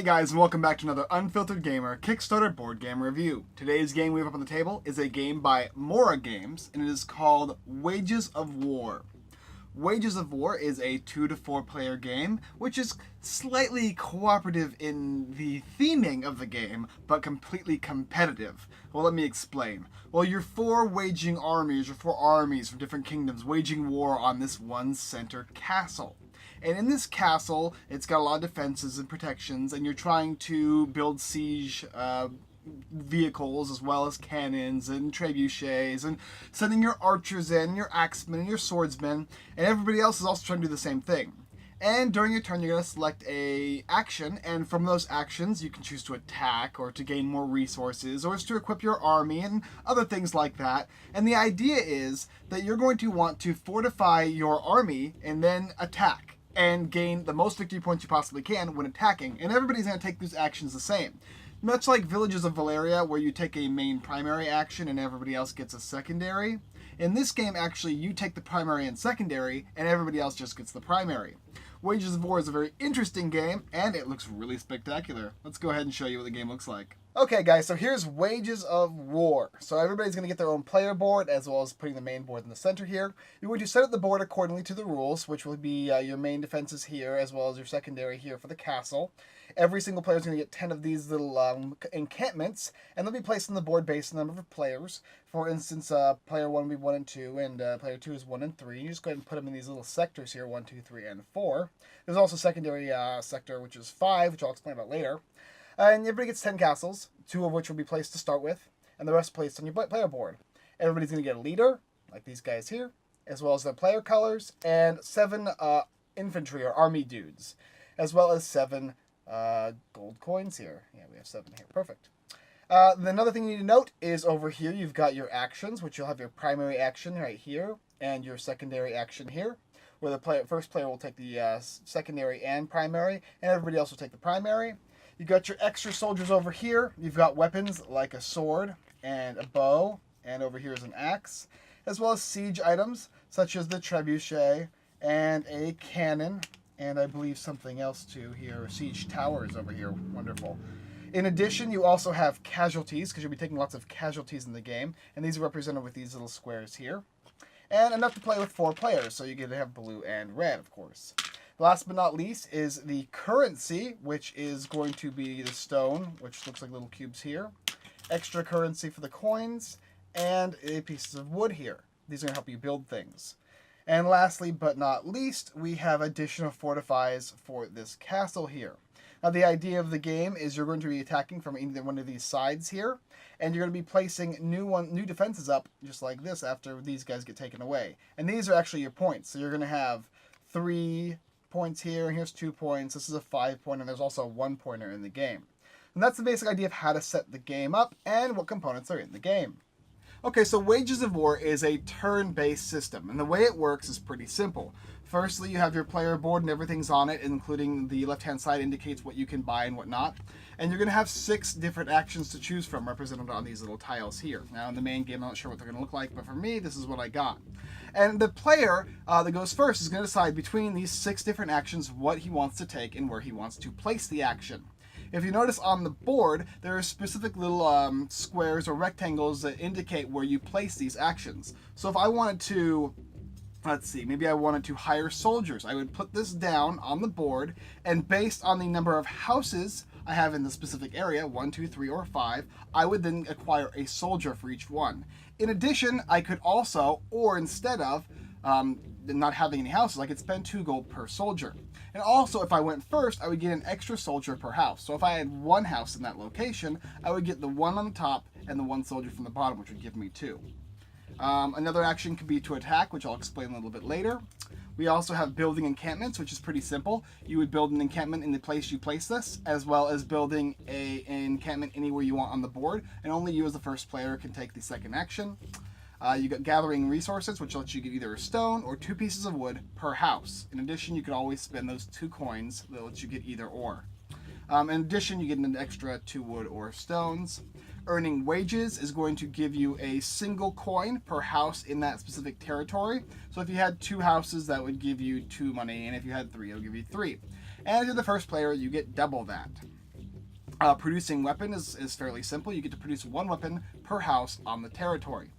guys, and welcome back to another Unfiltered Gamer Kickstarter board game review. Today's game we have up on the table is a game by Mora Games, and it is called Wages of War. Wages of War is a 2 to 4 player game, which is slightly cooperative in the theming of the game, but completely competitive. Well, let me explain. Well, you're four armies from different kingdoms waging war on this one center castle. And in this castle, it's got a lot of defenses and protections, and you're trying to build siege vehicles as well as cannons and trebuchets, and sending your archers in, your axemen and your swordsmen, and everybody else is also trying to do the same thing. And during your turn, you're going to select a action, and from those actions, you can choose to attack, or to gain more resources, or to equip your army, and other things like that. And the idea is that you're going to want to fortify your army, and then attack, and gain the most victory points you possibly can when attacking. And everybody's going to take these actions the same. Much like Villages of Valeria, where you take a main primary action and everybody else gets a secondary. In this game, actually, you take the primary and secondary, and everybody else just gets the primary. Wages of War is a very interesting game, and it looks really spectacular. Let's go ahead and show you what the game looks like. Okay guys, so here's Wages of War. So everybody's going to get their own player board, as well as putting the main board in the center here. You're going to set up the board accordingly to the rules, which will be your main defenses here, as well as your secondary here for the castle. Every single player is going to get 10 of these little encampments, and they'll be placed on the board based on the number of players. For instance, player 1 will be 1 and 2, and player 2 is 1 and 3. You just go ahead and put them in these little sectors here, 1, 2, 3, and 4. There's also a secondary sector, which is 5, which I'll explain about later. And everybody gets 10 castles, 2 of which will be placed to start with, and the rest placed on your player board. Everybody's going to get a leader, like these guys here, as well as their player colors, and 7 infantry or army dudes, as well as 7 gold coins here. Yeah, we have 7 here. Perfect. Another thing you need to note is over here you've got your actions, which you'll have your primary action right here, and your secondary action here, where the first player will take the secondary and primary, and everybody else will take the primary. You've got your extra soldiers over here. You've got weapons like a sword and a bow, and over here is an axe, as well as siege items such as the trebuchet and a cannon, and I believe something else too here. Siege towers over here. Wonderful. In addition, you also have casualties, because you'll be taking lots of casualties in the game, and these are represented with these little squares here. And enough to play with 4 players, so you get to have blue and red, of course. Last but not least is the currency, which is going to be the stone, which looks like little cubes here. Extra currency for the coins, and pieces of wood here. These are going to help you build things. And lastly but not least, we have additional fortifies for this castle here. Now the idea of the game is you're going to be attacking from either one of these sides here, and you're going to be placing new defenses up just like this after these guys get taken away. And these are actually your points. So you're going to have 3 points here, and here's 2 points. This is a 5-pointer, and there's also a 1-pointer in the game. And that's the basic idea of how to set the game up and what components are in the game. Okay, so Wages of War is a turn-based system, and the way it works is pretty simple. Firstly, you have your player board and everything's on it, including the left-hand side indicates what you can buy and what not. And you're going to have 6 different actions to choose from represented on these little tiles here. Now, in the main game, I'm not sure what they're going to look like, but for me, this is what I got. And the player that goes first is going to decide between these 6 different actions what he wants to take and where he wants to place the action. If you notice on the board, there are specific little squares or rectangles that indicate where you place these actions. So if I wanted to, let's see, maybe I wanted to hire soldiers, I would put this down on the board, and based on the number of houses I have in the specific area, 1, 2, 3, or 5, I would then acquire a soldier for each one. In addition, I could also, or instead of, not having any houses, I could spend 2 gold per soldier. And also, if I went first, I would get an extra soldier per house. So if I had 1 house in that location, I would get the 1 on the top and the 1 soldier from the bottom, which would give me 2. Another action could be to attack, which I'll explain a little bit later. We also have building encampments, which is pretty simple. You would build an encampment in the place you place this, as well as building an encampment anywhere you want on the board, and only you as the first player can take the second action. You got gathering resources, which lets you get either a stone or 2 pieces of wood per house. In addition, you can always spend those 2 coins that lets you get either or. In addition, you get an extra 2 wood or stones. Earning wages is going to give you a single coin per house in that specific territory. So if you had 2 houses, that would give you 2 money, and if you had 3, it'll give you 3. And if you're the first player, you get double that. Producing weapon is fairly simple. You get to produce one weapon per house on the territory.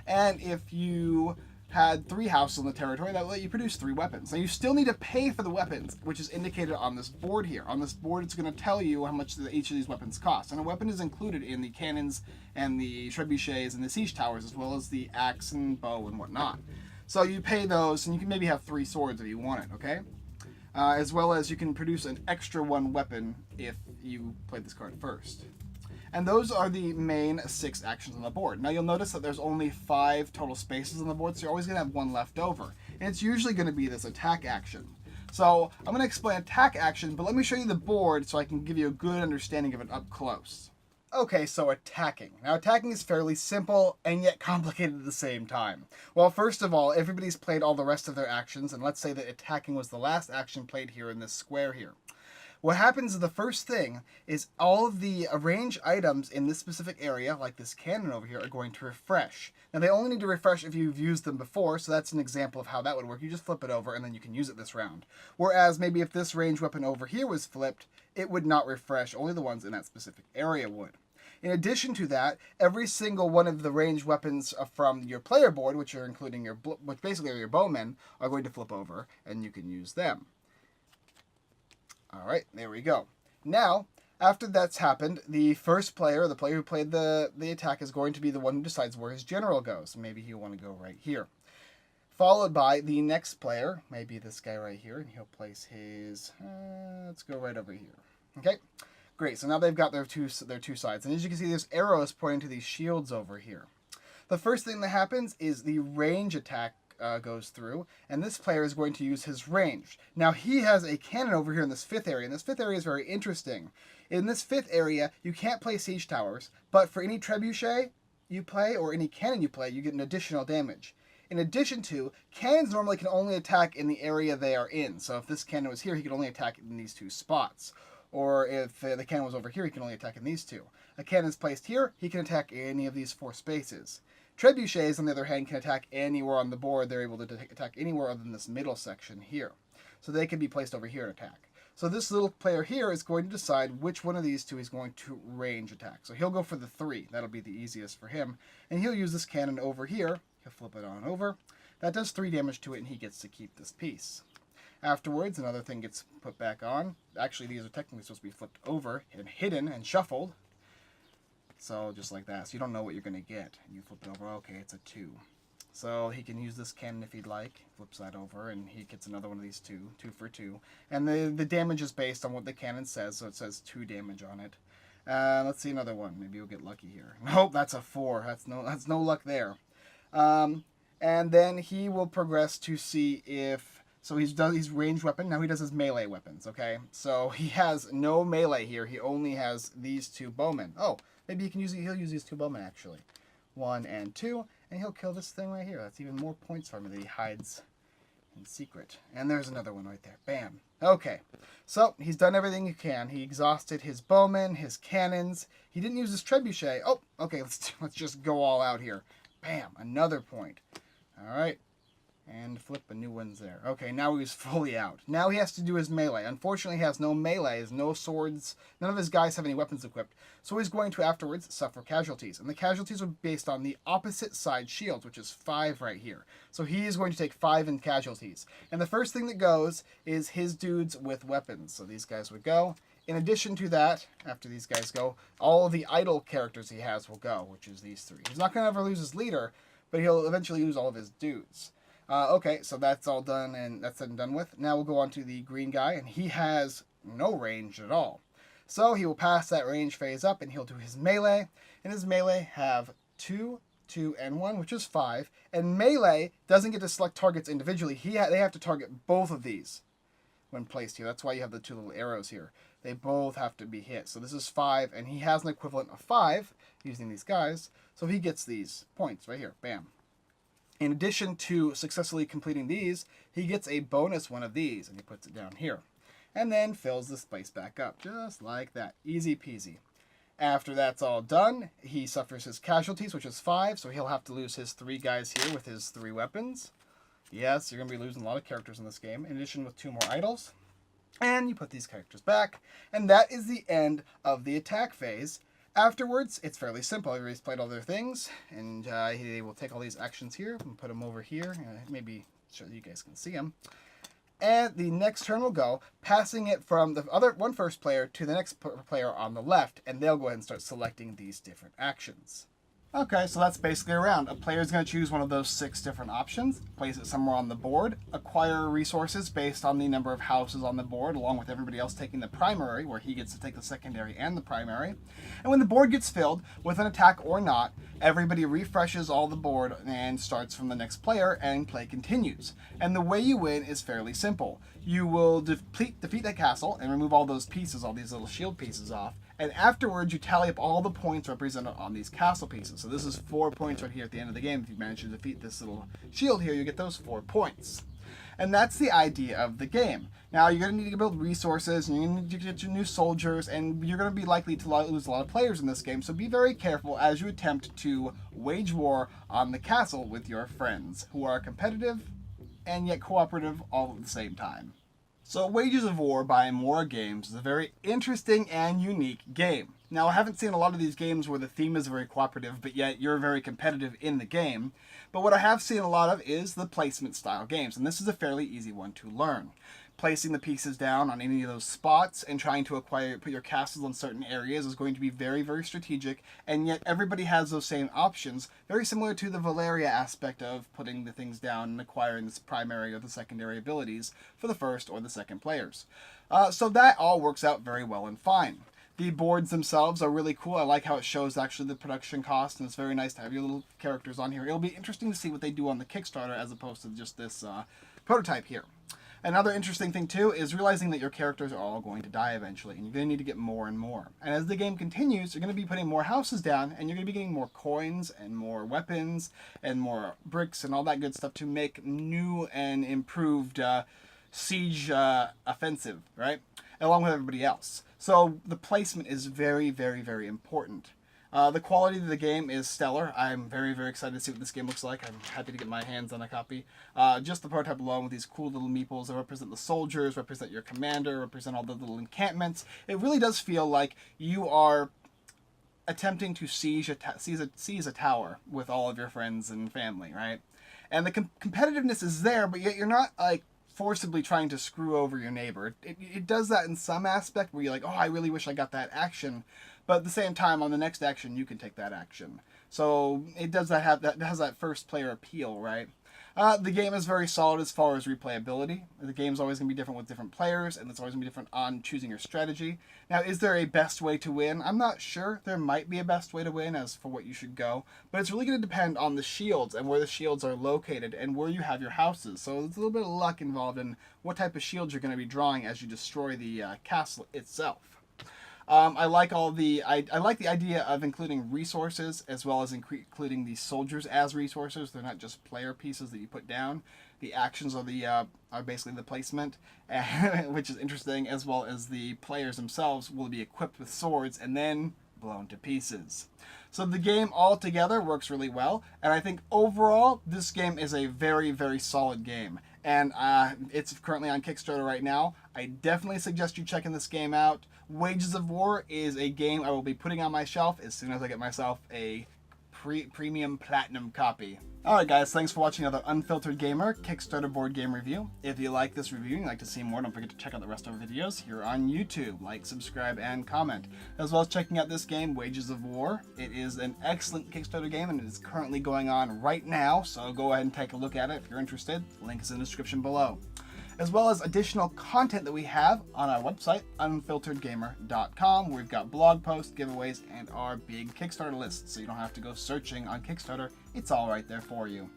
And if you had 3 houses on the territory, that would let you produce 3 weapons. Now you still need to pay for the weapons, which is indicated on this board here. On this board, it's going to tell you how much each of these weapons cost. And a weapon is included in the cannons and the trebuchets and the siege towers, as well as the axe and bow and whatnot. So you pay those, and you can maybe have 3 swords if you want it, okay? As well as you can produce an extra 1 weapon if you play this card first. And those are the main 6 actions on the board. Now you'll notice that there's only 5 total spaces on the board, so you're always going to have 1 left over. And it's usually going to be this attack action. So I'm going to explain attack action, but let me show you the board so I can give you a good understanding of it up close. Okay, so attacking. Now attacking is fairly simple and yet complicated at the same time. Well, first of all, everybody's played all the rest of their actions, and let's say that attacking was the last action played here in this square here. What happens is the first thing is all of the arranged items in this specific area, like this cannon over here, are going to refresh. Now they only need to refresh if you've used them before, so that's an example of how that would work. You just flip it over and then you can use it this round. Whereas maybe if this ranged weapon over here was flipped, it would not refresh, only the ones in that specific area would. In addition to that, every single one of the ranged weapons from your player board, which are including which basically are your bowmen, are going to flip over and you can use them. Alright, there we go. Now, after that's happened, the first player, the player who played the attack, is going to be the one who decides where his general goes. Maybe he'll want to go right here. Followed by the next player, maybe this guy right here, and he'll place his, let's go right over here. Okay, great. So now they've got their two sides. And as you can see, there's arrows pointing to these shields over here. The first thing that happens is the range attack goes through, and this player is going to use his range. Now he has a cannon over here in this 5th area, and this 5th area is very interesting. In this 5th area, you can't play siege towers, but for any trebuchet you play or any cannon you play, you get an additional damage. In addition to, cannons normally can only attack in the area they are in. So if this cannon was here, he could only attack in these 2 spots. Or if the cannon was over here, he can only attack in these 2. A cannon is placed here, he can attack any of these 4 spaces. Trebuchets, on the other hand, can attack anywhere on the board. They're able to attack anywhere other than this middle section here. So they can be placed over here and attack. So this little player here is going to decide which one of these 2 he's going to range attack. So he'll go for the 3. That'll be the easiest for him. And he'll use this cannon over here. He'll flip it on over. That does 3 damage to it, and he gets to keep this piece. Afterwards, another thing gets put back on. Actually, these are technically supposed to be flipped over and hidden and shuffled. So just like that. So you don't know what you're going to get. You flip it over. Okay, it's a 2. So he can use this cannon if he'd like. Flips that over, and he gets another one of these 2. 2 for 2. And the damage is based on what the cannon says. So it says 2 damage on it. Let's see another one. Maybe we'll get lucky here. Nope, that's a 4. That's no luck there. And then he will progress to see if... So he's ranged weapon. Now he does his melee weapons, okay? So he has no melee here. He only has these 2 bowmen. Oh, maybe he'll use these 2 bowmen, actually. 1 and 2, and he'll kill this thing right here. That's even more points for him that he hides in secret. And there's another one right there. Bam. Okay, so he's done everything he can. He exhausted his bowmen, his cannons. He didn't use his trebuchet. Oh, okay, let's just go all out here. Bam, another point. All right. And flip a new one's there. Okay, now he's fully out. Now he has to do his melee. Unfortunately, he has no melee, has no swords. None of his guys have any weapons equipped. So he's going to afterwards suffer casualties. And the casualties are based on the opposite side shields, which is 5 right here. So he is going to take 5 in casualties. And the first thing that goes is his dudes with weapons. So these guys would go. In addition to that, after these guys go, all of the idle characters he has will go, which is these 3. He's not going to ever lose his leader, but he'll eventually lose all of his dudes. Okay, so that's all done, and that's said and done with. Now we'll go on to the green guy, and he has no range at all. So he will pass that range phase up, and he'll do his melee. And his melee have 2, 2, and 1, which is 5. And melee doesn't get to select targets individually. They have to target both of these when placed here. That's why you have the 2 little arrows here. They both have to be hit. So this is 5, and he has an equivalent of 5 using these guys. So he gets these points right here. Bam. In addition to successfully completing these, he gets a bonus one of these, and he puts it down here. And then fills the space back up, just like that. Easy peasy. After that's all done, he suffers his casualties, which is 5, so he'll have to lose his 3 guys here with his 3 weapons. Yes, you're going to be losing a lot of characters in this game, in addition with 2 more idols. And you put these characters back, and that is the end of the attack phase. Afterwards, it's fairly simple. Everybody's played all their things, and they will take all these actions here and put them over here. Maybe so you guys can see them. And the next turn will go, passing it from the first player to the next player on the left, and they'll go ahead and start selecting these different actions. Okay, so that's basically a round. A player is going to choose one of those 6 different options, place it somewhere on the board, acquire resources based on the number of houses on the board, along with everybody else taking the primary, where he gets to take the secondary and the primary. And when the board gets filled, with an attack or not, everybody refreshes all the board and starts from the next player, and play continues. And the way you win is fairly simple. You will defeat that castle and remove all those pieces, all these little shield pieces off. And afterwards, you tally up all the points represented on these castle pieces. So this is 4 points right here at the end of the game. If you manage to defeat this little shield here, you get those 4 points. And that's the idea of the game. Now, you're going to need to build resources, and you're going to need to get your new soldiers, and you're going to be likely to lose a lot of players in this game. So be very careful as you attempt to wage war on the castle with your friends, who are competitive and yet cooperative all at the same time. So Wages of War by Mora Games is a very interesting and unique game. Now, I haven't seen a lot of these games where the theme is very cooperative, but yet you're very competitive in the game. But what I have seen a lot of is the placement style games, and this is a fairly easy one to learn. Placing the pieces down on any of those spots and trying to put your castles in certain areas is going to be very, very strategic, and yet everybody has those same options, very similar to the Valeria aspect of putting the things down and acquiring the primary or the secondary abilities for the first or the second players. So that all works out very well and fine. The boards themselves are really cool. I like how it shows actually the production cost, and it's very nice to have your little characters on here. It'll be interesting to see what they do on the Kickstarter as opposed to just this prototype here. Another interesting thing too is realizing that your characters are all going to die eventually, and you're going to need to get more and more. And as the game continues, you're going to be putting more houses down, and you're going to be getting more coins and more weapons and more bricks and all that good stuff to make new and improved siege offensive, right? Along with everybody else. So the placement is very, very, very important. The quality of the game is stellar. I'm very, very excited to see what this game looks like. I'm happy to get my hands on a copy. Just the prototype alone with these cool little meeples that represent the soldiers, represent your commander, represent all the little encampments. It really does feel like you are attempting to seize a tower with all of your friends and family, right? And the competitiveness is there, but yet you're not like forcibly trying to screw over your neighbor. It does that in some aspect where you're like, oh, I really wish I got that action. But at the same time, on the next action, you can take that action. So it does that has that first player appeal, right? The game is very solid as far as replayability. The game's always going to be different with different players, and it's always going to be different on choosing your strategy. Now, is there a best way to win? I'm not sure. There might be a best way to win as for what you should go, but it's really going to depend on the shields and where the shields are located and where you have your houses. So there's a little bit of luck involved in what type of shields you're going to be drawing as you destroy the castle itself. I like the idea of including resources as well as including the soldiers as resources. They're not just player pieces that you put down. The actions are basically the placement, which is interesting, as well as the players themselves will be equipped with swords and then blown to pieces. So the game altogether works really well, and I think overall this game is a very, very solid game. And it's currently on Kickstarter right now. I definitely suggest you checking this game out. Wages of War is a game I will be putting on my shelf as soon as I get myself a premium platinum copy. Alright guys, thanks for watching another Unfiltered Gamer Kickstarter board game review. If you like this review and you'd like to see more, don't forget to check out the rest of our videos here on YouTube. Like, subscribe, and comment. As well as checking out this game, Wages of War. It is an excellent Kickstarter game and it is currently going on right now, so go ahead and take a look at it if you're interested. Link is in the description below. As well as additional content that we have on our website, unfilteredgamer.com, where we've got blog posts, giveaways, and our big Kickstarter list, so you don't have to go searching on Kickstarter. It's all right there for you.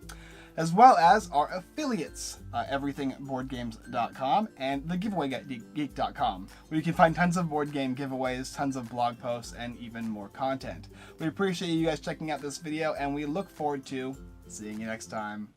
As well as our affiliates, everythingboardgames.com and thegiveawaygeek.com, where you can find tons of board game giveaways, tons of blog posts, and even more content. We appreciate you guys checking out this video, and we look forward to seeing you next time.